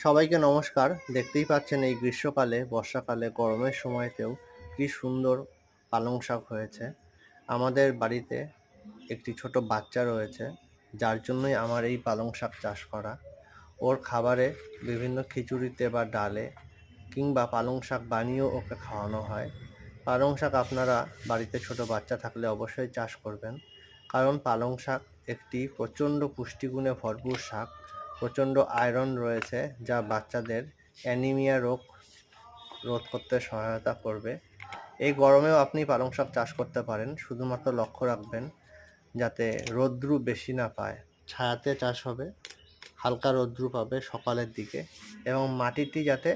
সবাইকে নমস্কার। দেখতেই পাচ্ছেন এই গ্রীষ্মকালে, বর্ষাকালে, গরমের সময়তেও কি সুন্দর পালং শাক হয়েছে। আমাদের বাড়িতে একটি ছোট বাচ্চা রয়েছে, যার জন্যই আমার এই পালং শাক চাষ করা। ওর খাবারে বিভিন্ন খিচুড়িতে বা ডালে কিংবা পালং শাক বানিয়েও ওকে খাওয়ানো হয়। পালং শাক আপনারা বাড়িতে ছোট বাচ্চা থাকলে অবশ্যই চাষ করবেন, কারণ পালং শাক একটি প্রচণ্ড পুষ্টিগুণে ভরপুর শাক। প্রচণ্ড আয়রন রয়েছে, যা বাচ্চাদের অ্যানিমিয়া রোগ রোধ করতে সহায়তা করবে। এই গরমেও আপনি পালং শাক চাষ করতে পারেন, শুধুমাত্র লক্ষ্য রাখবেন যাতে রৌদ্রু বেশি না পায়। ছায়াতে চাষ হবে, হালকা রৌদ্রু পাবে সকালের দিকে, এবং মাটিটি যাতে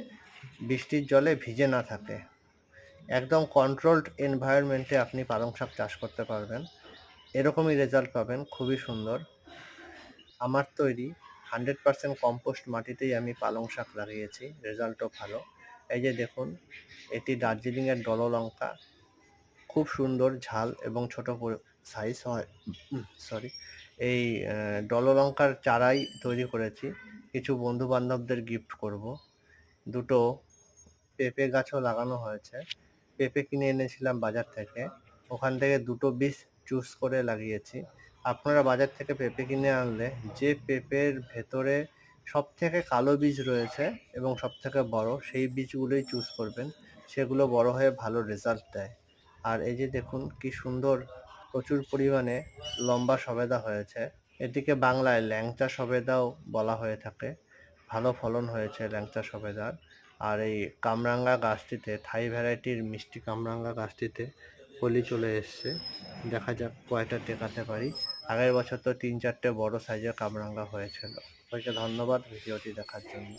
বৃষ্টির জলে ভিজে না থাকে। একদম কন্ট্রোলড এনভায়রনমেন্টে আপনি পালং শাক চাষ করতে পারবেন, এরকমই রেজাল্ট পাবেন, খুবই সুন্দর। আমার তৈরি 100% কম্পোস্ট মাটিতেই আমি পালং শাক লাগিয়েছি, রেজাল্টও ভালো। এই যে দেখুন, এটি দার্জিলিংয়ের ডললঙ্কা, খুব সুন্দর ঝাল এবং ছোট সাইজ হয়। সরি, এই ডললঙ্কার চারাই তৈরি করেছি, কিছু বন্ধু বান্ধবদের গিফট করব। দুটো পেঁপে গাছও লাগানো হয়েছে, পেঁপে কিনে এনেছিলাম বাজার থেকে, ওখান থেকে দুটো বীজ চুজ করে লাগিয়েছি। আপনারা বাজার থেকে পেঁপে কিনে আনলে যে পেঁপের ভেতরে সব থেকে কালো বীজ রয়েছে এবং সব থেকে বড়, সেই বীজগুলোই চুজ করবেন, সেগুলো বড় হয়ে ভালো রেজাল্ট দেয়। আর এই যে দেখুন কি সুন্দর, প্রচুর পরিমাণে লম্বা সবেদা হয়েছে। এটিকে বাংলায় ল্যাংচা সবেদাও বলা হয়ে থাকে। ভালো ফলন হয়েছে ল্যাংচা সবেদার। আর এই কামরাঙ্গা গাছটিতে, থাই ভ্যারাইটির মিষ্টি কামরাঙ্গা গাছটিতে কলি চলে এসছে। দেখা যাক কয়টা টেকাতে পারি। আগের বছর তো 3-4টে বড় সাইজের কামরাঙ্গা হয়েছিল। সবাইকে ধন্যবাদ ভিডিওটি দেখার জন্য।